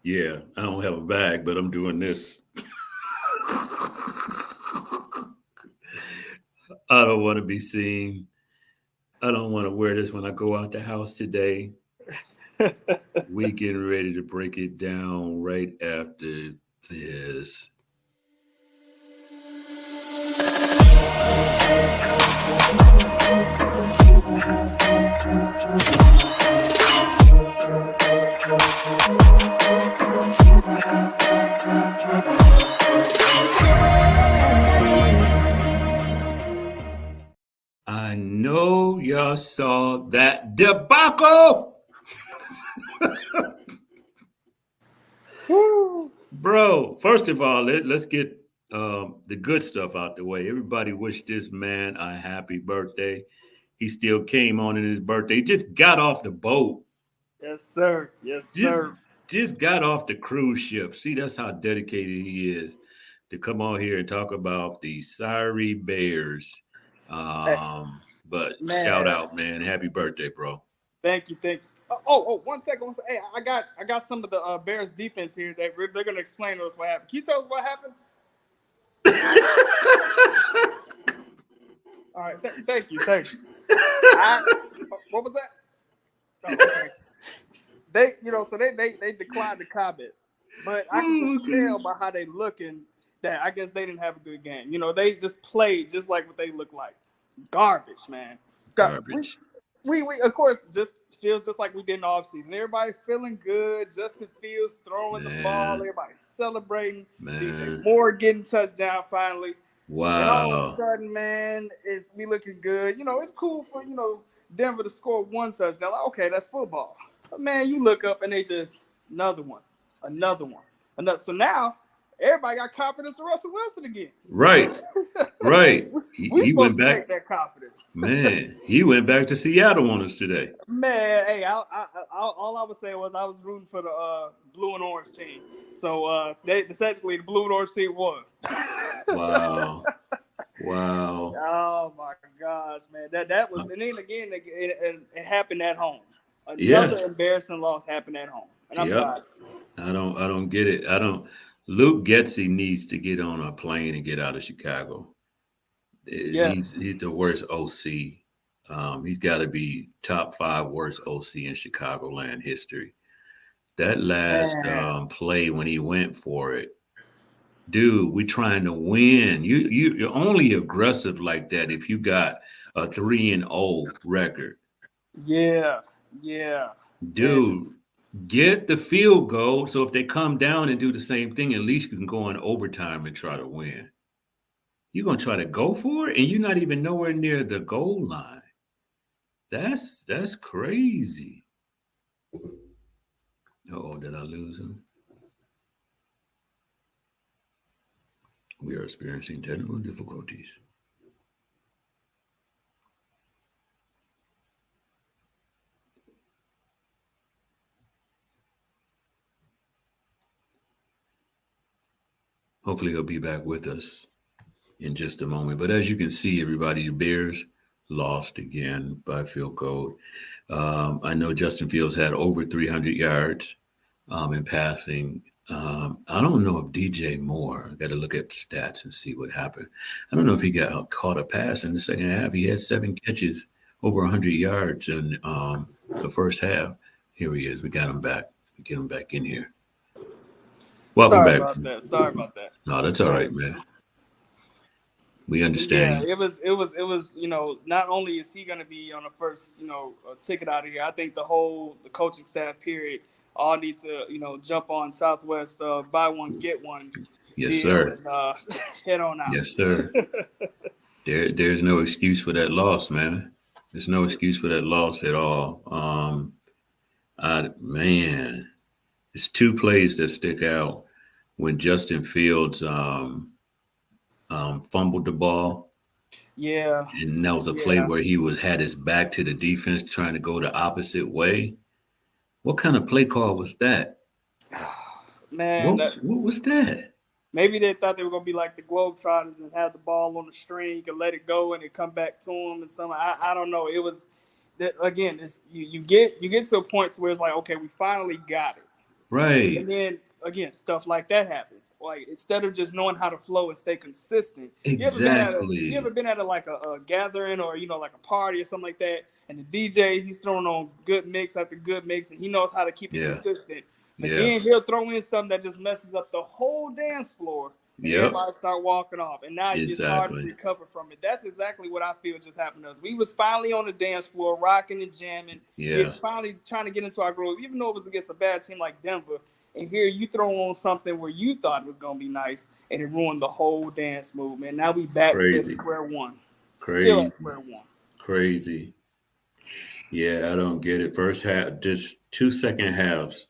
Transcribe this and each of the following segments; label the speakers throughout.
Speaker 1: Yeah, I don't have a bag, but I'm doing this. I don't want to be seen. I don't want to wear this when I go out the house today. We getting ready to break it down right after this. I know y'all saw that debacle.
Speaker 2: Woo.
Speaker 1: Bro, first of all, let's get the good stuff out the way. Everybody wished this man a happy birthday. He still came on in his birthday. He just got off the boat.
Speaker 2: Yes, sir. Yes,
Speaker 1: Just
Speaker 2: sir.
Speaker 1: just got off the cruise ship. See, that's how dedicated he is to come on here and talk about the Sorry Bears.
Speaker 2: Hey,
Speaker 1: But shout
Speaker 2: man,
Speaker 1: out, man. Happy birthday, bro.
Speaker 2: thank you, thank you. One second, one second. Hey, I got some of the Bears defense here that they're gonna explain to us what happened. Can you tell us what happened? All right, thank you, thank you. I what was that? Oh, okay. So they declined the comment, but I can
Speaker 1: Oh
Speaker 2: just
Speaker 1: my
Speaker 2: tell
Speaker 1: goodness.
Speaker 2: by how they looking that I guess they didn't have a good game. They just played just like what they look like. Garbage, man. Got
Speaker 1: Garbage.
Speaker 2: we of course just feels just like we did in the offseason. Everybody feeling good. Justin Fields throwing the ball.
Speaker 1: Man,
Speaker 2: Everybody celebrating. DJ
Speaker 1: man.
Speaker 2: Moore getting touchdown finally. Then all of a
Speaker 1: Wow.
Speaker 2: sudden, man, it's we looking good. It's cool for Denver to score one touchdown. Like, okay, that's football. But man, you look up and they just another one, another one, another. So now everybody got confidence in Russell Wilson again.
Speaker 1: Right. Right.
Speaker 2: We
Speaker 1: He went
Speaker 2: supposed to
Speaker 1: back.
Speaker 2: take that confidence.
Speaker 1: Man, he went back to Seattle on us today.
Speaker 2: Man, hey, all I was saying was I was rooting for the blue and orange team. So they technically the blue and orange team won.
Speaker 1: Wow. Wow.
Speaker 2: Oh my gosh, man! That was, and then again, it happened at home.
Speaker 1: Yeah.
Speaker 2: Another embarrassing loss happened at home, and I'm
Speaker 1: Yep.
Speaker 2: tired.
Speaker 1: I don't get it. I don't Luke Getzey needs to get on a plane and get out of Chicago. He's
Speaker 2: Yes,
Speaker 1: he's the worst OC. He's got to be top five worst OC in Chicagoland history. That last
Speaker 2: man.
Speaker 1: play when he went for it, dude, we trying to win. You're only aggressive like that if you got a 3-0 record.
Speaker 2: Yeah, yeah, and
Speaker 1: Dude, get the field goal so if they come down and do the same thing, at least you can go in overtime and try to win. You're gonna try to go for it and you're not even nowhere near the goal line. That's crazy. Oh, did I lose him? We are experiencing technical difficulties. Hopefully he'll be back with us in just a moment. But as you can see, everybody, the Bears lost again by field goal. I know Justin Fields had over 300 yards in passing. I don't know if DJ Moore, I got to look at stats and see what happened. I don't know if he got caught a pass in the second half. He had 7 catches, over 100 yards in the first half. Here he is. We got him back. We get him back in here. Welcome
Speaker 2: sorry
Speaker 1: back.
Speaker 2: about that. Sorry about that.
Speaker 1: No, that's all
Speaker 2: But
Speaker 1: right, man. We
Speaker 2: yeah,
Speaker 1: understand.
Speaker 2: it was. Not only is he going to be on the first ticket out of here, I think the coaching staff period all need to jump on Southwest buy one get one
Speaker 1: Yes,
Speaker 2: deal
Speaker 1: sir.
Speaker 2: and head on out.
Speaker 1: Yes, sir. There's no excuse for that loss, man. There's no excuse for that loss at all. Man, it's two plays that stick out when Justin Fields fumbled the ball,
Speaker 2: Yeah,
Speaker 1: and that was a play
Speaker 2: yeah,
Speaker 1: where he was had his back to the defense, trying to go the opposite way. What kind of play call was that?
Speaker 2: man.
Speaker 1: What was that?
Speaker 2: Maybe they thought they were gonna be like the Globetrotters and have the ball on the string and let it go and it come back to them and some. I don't know. It was that again. It's you get to a point where it's like, okay, we finally got it.
Speaker 1: Right.
Speaker 2: And then again, stuff like that happens. Like instead of just knowing how to flow and stay consistent, you ever
Speaker 1: Exactly.
Speaker 2: been at a gathering or like a party or something like that, and the DJ he's throwing on good mix after good mix, and he knows how to keep it
Speaker 1: Yeah.
Speaker 2: consistent. But
Speaker 1: Yeah.
Speaker 2: then he'll throw in something that just messes up the whole dance floor, and
Speaker 1: Yep.
Speaker 2: everybody start walking off, and now it's hard to
Speaker 1: Exactly.
Speaker 2: recover from it. That's exactly what I feel just happened to us. We was finally on the dance floor, rocking and jamming,
Speaker 1: Yeah.
Speaker 2: finally trying to get into our groove, even though it was against a bad team like Denver. And here you throw on something where you thought it was gonna be nice, and it ruined the whole dance movement. Now we back to
Speaker 1: Crazy.
Speaker 2: square one, still at
Speaker 1: Crazy.
Speaker 2: square one.
Speaker 1: Crazy. Yeah, I don't get it. First half, just 2 second halves,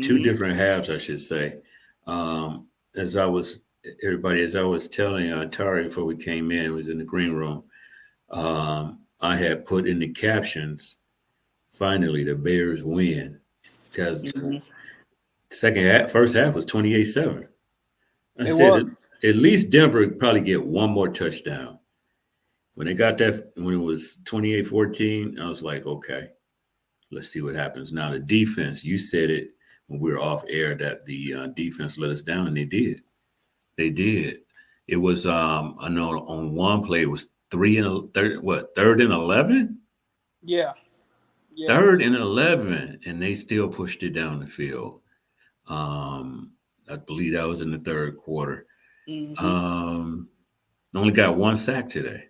Speaker 1: two
Speaker 2: Mm-hmm.
Speaker 1: different halves, I should say. Um, as I was, as I was telling Tari before we came in, it was in the green room. I had put in the captions, finally, the Bears win. Because
Speaker 2: Mm-hmm.
Speaker 1: first half was 28-7. I
Speaker 2: It
Speaker 1: said,
Speaker 2: was.
Speaker 1: at least Denver would probably get one more touchdown. When they got that, when it was 28-14, I was like, okay, let's see what happens. Now, the defense, you said it when we were off air that the defense let us down, and they did. They did. It was, I know on one play, it was third and 11?
Speaker 2: Yeah, yeah.
Speaker 1: Third and 11, and they still pushed it down the field. Um, I believe that was in the third quarter.
Speaker 2: Mm-hmm.
Speaker 1: Um, only got one sack today.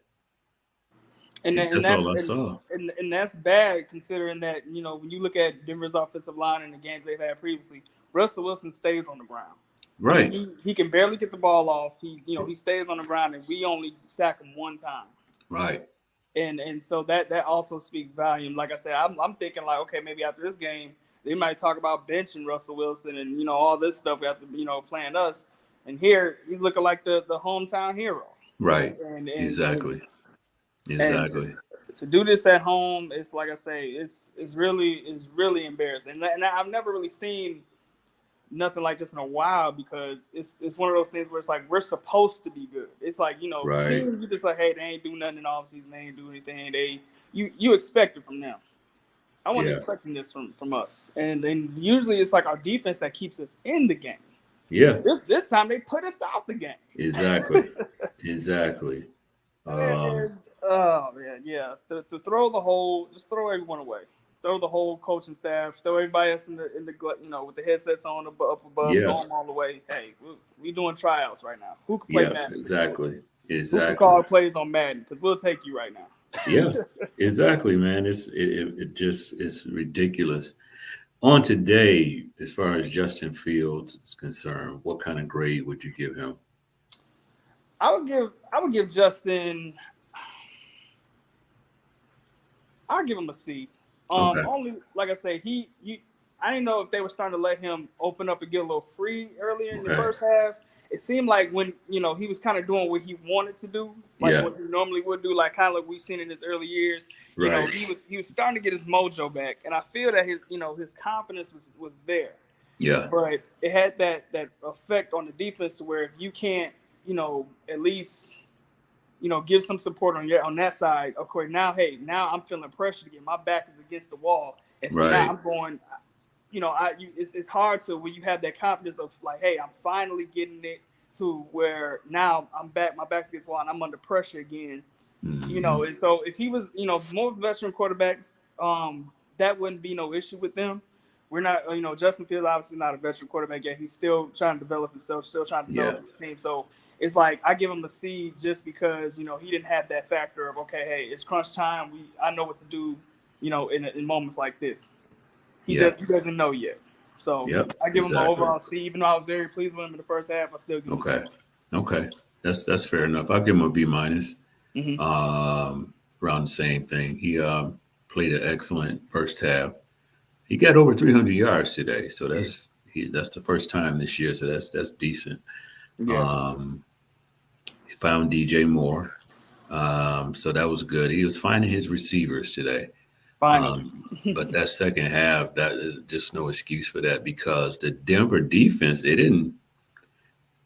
Speaker 1: I
Speaker 2: And
Speaker 1: think
Speaker 2: and
Speaker 1: that's
Speaker 2: that's
Speaker 1: all I saw.
Speaker 2: and that's bad considering that when you look at Denver's offensive line and the games they've had previously, Russell Wilson stays on the ground. I mean,
Speaker 1: Right.
Speaker 2: he can barely get the ball off. He stays on the ground, and we only sack him one time.
Speaker 1: Right.
Speaker 2: And so that also speaks volume. Like I said, I'm thinking like, okay, maybe after this game they might talk about benching Russell Wilson and all this stuff after playing us. And here he's looking like the hometown hero.
Speaker 1: Right.
Speaker 2: And
Speaker 1: Exactly.
Speaker 2: and
Speaker 1: Exactly.
Speaker 2: to do this at home, it's like I say, it's really embarrassing. And I've never really seen nothing like this in a while because it's one of those things where it's like we're supposed to be good. It's like the
Speaker 1: Right.
Speaker 2: team you just like, hey, they ain't do nothing in the offseason, they ain't do anything. You expect it from them. I wasn't
Speaker 1: Yeah.
Speaker 2: expecting this from us, and then usually it's like our defense that keeps us in the game.
Speaker 1: Yeah.
Speaker 2: This time they put us out the game.
Speaker 1: Exactly. Exactly.
Speaker 2: Oh man, yeah. To throw just throw everyone away. Throw the whole coaching staff. Throw everybody else in the with the headsets on up above.
Speaker 1: Yeah.
Speaker 2: Throw them all away. Hey, we doing tryouts right now. Who can play
Speaker 1: Yeah.
Speaker 2: Madden?
Speaker 1: Exactly.
Speaker 2: Who can
Speaker 1: Exactly.
Speaker 2: call plays on Madden? Because we'll take you right now.
Speaker 1: Yeah. Exactly, man. It just is ridiculous. On today, as far as Justin Fields is concerned, what kind of grade would you give him?
Speaker 2: I would give Justin. I'll give him a C.
Speaker 1: Okay.
Speaker 2: Only like I say, I didn't know if they were starting to let him open up and get a little free earlier in the
Speaker 1: Okay.
Speaker 2: first half. It seemed like when he was kind of doing what he wanted to do, like
Speaker 1: Yeah.
Speaker 2: what he normally would do, like kind of like we've seen in his early years.
Speaker 1: Right.
Speaker 2: He was starting to get his mojo back, and I feel that his confidence was there.
Speaker 1: Yeah.
Speaker 2: But it had that effect on the defense to where if you can't at least give some support on that side. Of course, now I'm feeling pressure again. My back is against the wall, and so
Speaker 1: Right.
Speaker 2: now I'm going. It's hard to when you have that confidence of like, hey, I'm finally getting it to where now I'm back. My back's against the wall, and I'm under pressure again.
Speaker 1: Mhm.
Speaker 2: And so if he was more veteran quarterbacks, that wouldn't be no issue with them. We're not, Justin Fields obviously not a veteran quarterback yet. He's still trying to develop himself, still trying to develop
Speaker 1: Yeah.
Speaker 2: his team. So it's like I give him a C just because he didn't have that factor of okay, hey, it's crunch time. I know what to do, in moments like this. He doesn't know yet. So
Speaker 1: Yep.
Speaker 2: I give him an
Speaker 1: Exactly.
Speaker 2: overall C. Even though I was very pleased with him in the first half, I still give him a C.
Speaker 1: Okay. Okay. That's fair enough. I'll give him a B minus.
Speaker 2: Mhm.
Speaker 1: Around the same thing. He played an excellent first half. He got over 300 yards today, so that's the first time this year. So that's decent.
Speaker 2: Yeah.
Speaker 1: He found DJ Moore, so that was good. He was finding his receivers today.
Speaker 2: Finally.
Speaker 1: But that second half, that is just no excuse for that because the Denver defense, they didn't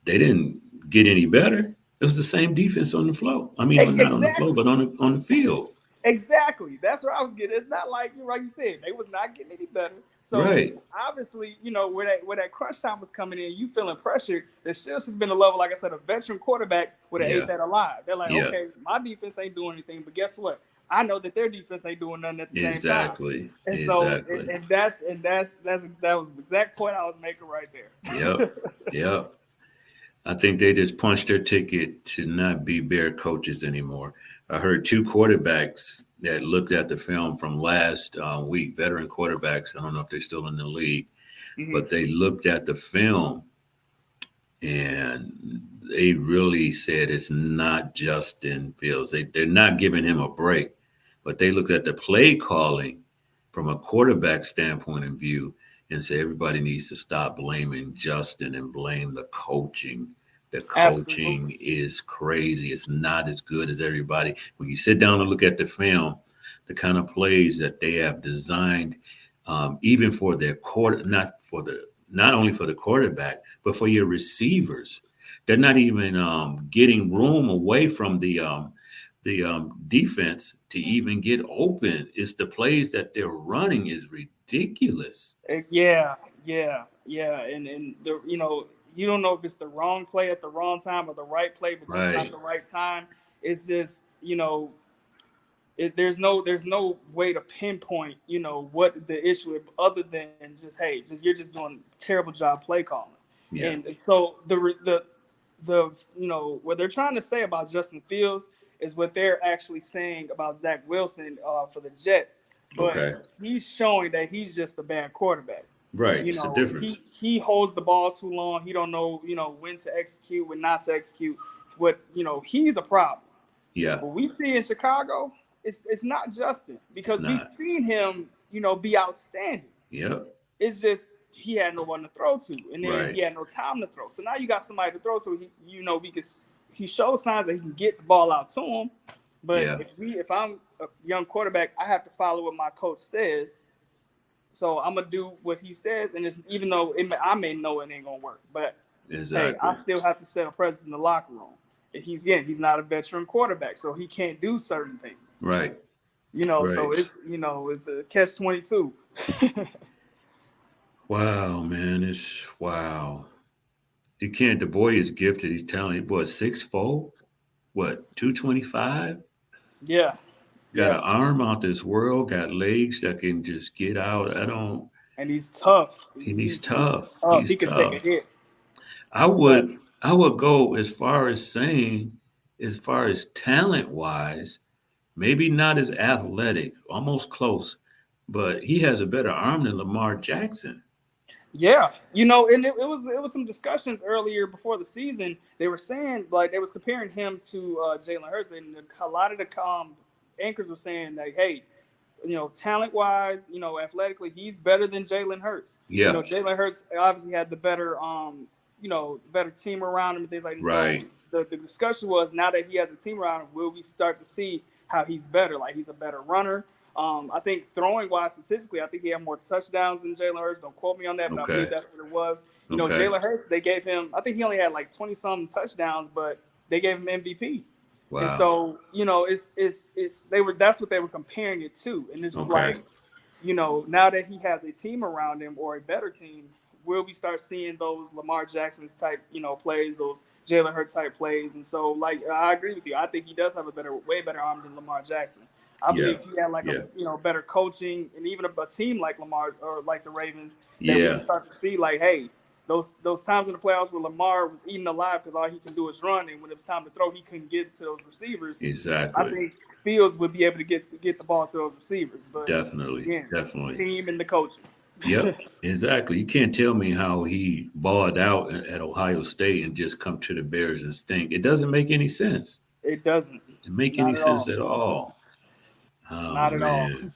Speaker 1: get any better. It was the same defense on the floor. I mean, not on the floor,
Speaker 2: Exactly.
Speaker 1: but on the field.
Speaker 2: Exactly. That's where I was getting. It's not like you said, they was not getting any better. So
Speaker 1: Right.
Speaker 2: obviously, where that crunch time was coming in, you feeling pressured. There still should have been a level, like I said, a veteran quarterback would have
Speaker 1: Yeah.
Speaker 2: ate that alive. They're like,
Speaker 1: Yeah.
Speaker 2: okay, my defense ain't doing anything, but guess what? I know that their defense ain't doing nothing at the same time.
Speaker 1: Exactly.
Speaker 2: And so,
Speaker 1: Exactly.
Speaker 2: that was the exact point I was making right there.
Speaker 1: Yep. Yep. I think they just punched their ticket to not be Bear coaches anymore. I heard two quarterbacks that looked at the film from last week, veteran quarterbacks. I don't know if they're still in the league,
Speaker 2: Mhm.
Speaker 1: but they looked at the film and they really said it's not Justin Fields. They're not giving him a break, but they looked at the play calling from a quarterback standpoint of view and say everybody needs to stop blaming Justin and blame the coaching. The
Speaker 2: Absolutely.
Speaker 1: coaching is crazy. It's not as good as everybody. When you sit down and look at the film, the kind of plays that they have designed, even for their quarter, not only for the quarterback, but for your receivers, they're not even getting room away from the defense to even get open. It's the plays that they're running is ridiculous.
Speaker 2: Yeah, yeah, and you don't know if it's the wrong play at the wrong time or the right play, but just not
Speaker 1: Right,
Speaker 2: the right time. It's just there's no way to pinpoint what the issue is other than just hey, you're just doing a terrible job play calling,
Speaker 1: yeah,
Speaker 2: and so what they're trying to say about Justin Fields is what they're actually saying about Zach Wilson for the Jets, but
Speaker 1: okay,
Speaker 2: he's showing that he's just a bad quarterback.
Speaker 1: right.
Speaker 2: You
Speaker 1: It's a
Speaker 2: know,
Speaker 1: difference.
Speaker 2: he holds the ball too long. He don't know, when to execute, when not to execute. What he's a problem.
Speaker 1: Yeah,
Speaker 2: What we see in Chicago, it's not Justin
Speaker 1: it's
Speaker 2: because we've
Speaker 1: not.
Speaker 2: seen him, be outstanding.
Speaker 1: Yep,
Speaker 2: It's just he had no one to throw to, and then
Speaker 1: right.
Speaker 2: he had no time to throw. So now you got somebody to throw to. He shows signs that he can get the ball out to him. But
Speaker 1: Yeah,
Speaker 2: if I'm a young quarterback, I have to follow what my coach says. So I'm gonna do what he says, and even though I may know it ain't gonna work, but hey, I
Speaker 1: exactly.
Speaker 2: still have to set a presence in the locker room. And he's not a veteran quarterback, so he can't do certain things.
Speaker 1: Right,
Speaker 2: So
Speaker 1: right.
Speaker 2: it's a catch-22.
Speaker 1: Wow, man, it's wow. You can't. The boy is gifted. He's talented. Boy, 6'4", what 225?
Speaker 2: Yeah,
Speaker 1: Got
Speaker 2: yeah,
Speaker 1: an arm out this world. Got legs that can just get out. I don't.
Speaker 2: and he's tough.
Speaker 1: And he's
Speaker 2: He's
Speaker 1: tough.
Speaker 2: tough.
Speaker 1: He's
Speaker 2: He could take a
Speaker 1: tough.
Speaker 2: hit.
Speaker 1: I
Speaker 2: He's tough.
Speaker 1: would. I would go as far as saying, as far as talent wise, maybe not as athletic, almost close, but he has a better arm than Lamar Jackson.
Speaker 2: Yeah, and it was some discussions earlier before the season. They were saying like they was comparing him to Jalen Hurts, and a lot of the anchors were saying like, hey, talent wise, athletically, he's better than Jalen Hurts.
Speaker 1: Yeah.
Speaker 2: Jalen Hurts obviously had the better team around him and things like that. So
Speaker 1: Right.
Speaker 2: the discussion was now that he has a team around him, will we start to see how he's better? Like he's a better runner. I think throwing wise, statistically, I think he had more touchdowns than Jalen Hurts. Don't quote me on that, but I believe
Speaker 1: Okay.
Speaker 2: that's what it was.
Speaker 1: Okay.
Speaker 2: Jalen Hurts, they gave him, I think he only had like 20 some touchdowns, but they gave him MVP. And
Speaker 1: Wow.
Speaker 2: so, that's what they were comparing it to. And it's just
Speaker 1: Okay.
Speaker 2: like, now that he has a team around him or a better team, will we start seeing those Lamar Jackson's type, plays, those Jalen Hurts type plays? And so, like, I agree with you. I think he does have way better arm than Lamar Jackson. I
Speaker 1: Yeah.
Speaker 2: believe he had like
Speaker 1: Yeah.
Speaker 2: better coaching and even a team like Lamar or like the Ravens that we
Speaker 1: Yeah.
Speaker 2: start to see like, hey, those times in the playoffs where Lamar was eating alive because all he can do is run, and when it was time to throw, he couldn't get to those receivers. I
Speaker 1: Exactly.
Speaker 2: think Fields would be able to get the ball to those receivers, but
Speaker 1: Definitely.
Speaker 2: again,
Speaker 1: Definitely.
Speaker 2: team and the coaching.
Speaker 1: Yep. Exactly. You can't tell me how he balled out at Ohio State and just come to the Bears and stink. It doesn't make any sense.
Speaker 2: It doesn't,
Speaker 1: It make any
Speaker 2: not at
Speaker 1: sense
Speaker 2: all,
Speaker 1: at all. Oh
Speaker 2: not at all.
Speaker 1: man.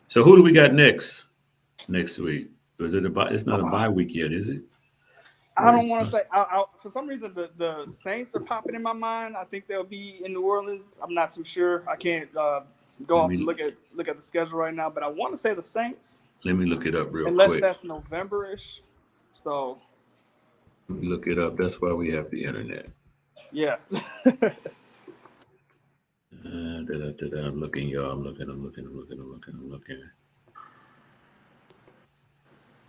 Speaker 1: So who do we got next week? Was it a bye? It's not a bye week yet, is it?
Speaker 2: I
Speaker 1: Or is
Speaker 2: don't want to say. For some reason, the Saints are popping in my mind. I think they'll be in New Orleans. I'm not too sure. I can't go
Speaker 1: let
Speaker 2: off and
Speaker 1: me
Speaker 2: look at the schedule right now, but I want to say the Saints,
Speaker 1: let me look it up real
Speaker 2: unless
Speaker 1: quick.
Speaker 2: that's November-ish. So
Speaker 1: Let me look it up. That's why we have the internet.
Speaker 2: yeah,
Speaker 1: I'm looking, y'all. I'm looking.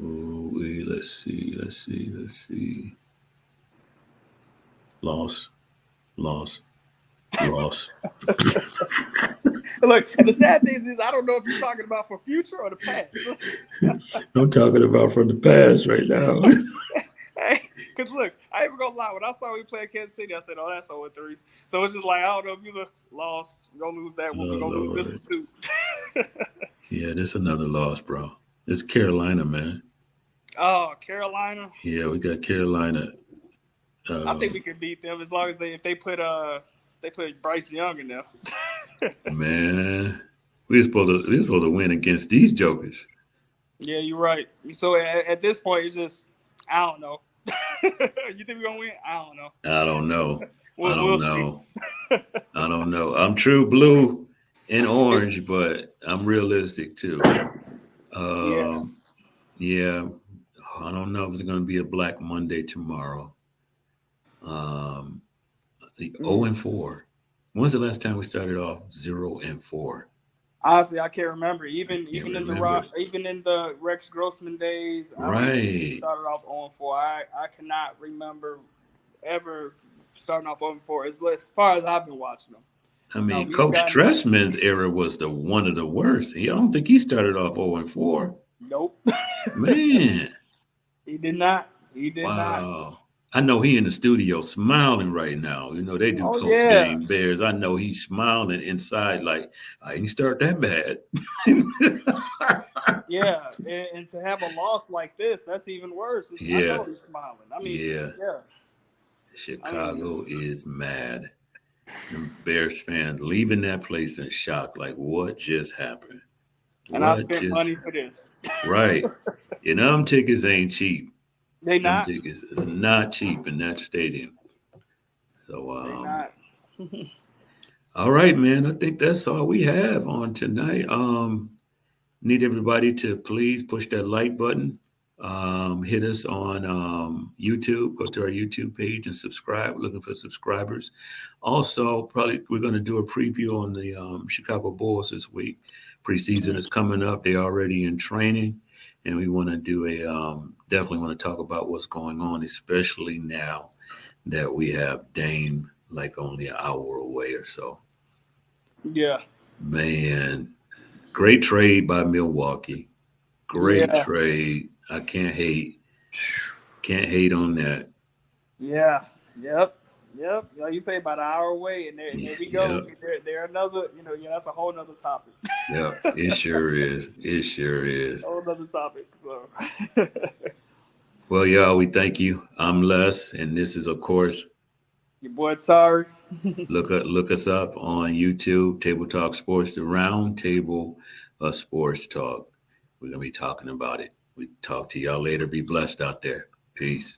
Speaker 1: Ooh, let's see. Loss. Loss.
Speaker 2: Look, and the sad thing is, I don't know if you're talking about for future or the past.
Speaker 1: I'm talking about from the past right now.
Speaker 2: Hey, because look, I ain't even gonna lie. When I saw we play Kansas City, I said, "Oh, that's 0-3." So it's just like I don't know if you lost. We're gonna lose that one. We're gonna lose this one too.
Speaker 1: Yeah, this another loss, bro. It's Carolina, man.
Speaker 2: Oh, Carolina.
Speaker 1: Yeah, we got Carolina.
Speaker 2: I think we can beat them as long as they put Bryce Young in there.
Speaker 1: Man, we're supposed to win against these jokers.
Speaker 2: Yeah, you're right. So at this point, it's just I don't know. You think we're gonna win? I don't know.
Speaker 1: I don't know.
Speaker 2: We'll
Speaker 1: See. I don't know. I'm true blue and orange, but I'm realistic too. Yeah. I don't know if it's going to be a Black Monday tomorrow. 0-4. When's the last time we started off 0-4?
Speaker 2: Honestly, I can't remember. Even in the Rex Grossman days, I don't think we started off 0-4. I cannot remember ever starting off 0-4 as far as I've been watching them.
Speaker 1: I mean, Coach Tressman's era was one of the worst. I don't think he started off 0-4.
Speaker 2: Nope.
Speaker 1: Man.
Speaker 2: He did not. Wow.
Speaker 1: I know he in the studio smiling right now. You know, they do post-game Bears. I know he's smiling inside like, I didn't start that bad.
Speaker 2: Yeah, and to have a loss like this, that's even worse. I know he's smiling. I mean, yeah.
Speaker 1: Chicago is mad. The Bears fans leaving that place in shock, like, what just happened?
Speaker 2: And I spent money for this.
Speaker 1: Right. And them tickets ain't cheap.
Speaker 2: They not.
Speaker 1: Them tickets is not cheap in that stadium. So,
Speaker 2: they not.
Speaker 1: All right, man. I think that's all we have on tonight. Need everybody to please push that like button. Hit us on YouTube. Go to our YouTube page and subscribe. We're looking for subscribers. Also, probably we're going to do a preview on the Chicago Bulls this week. Preseason is coming up. They're already in training. And we want to do definitely want to talk about what's going on, especially now that we have Dame like only an hour away or so.
Speaker 2: Yeah.
Speaker 1: Man, great trade by Milwaukee. Great trade. I can't hate. Can't hate on that.
Speaker 2: Yeah. Yep. Like you say, about an hour away, and there we go. Yep. They're another, that's a whole nother topic.
Speaker 1: Yeah, it sure is. A
Speaker 2: whole nother topic. So.
Speaker 1: Well, y'all, we thank you. I'm Les, and this is, of course,
Speaker 2: your boy Tari.
Speaker 1: Look us up on YouTube, Table Talk Sports, the Round Table of Sports Talk. We're gonna be talking about it. We talk to y'all later. Be blessed out there. Peace.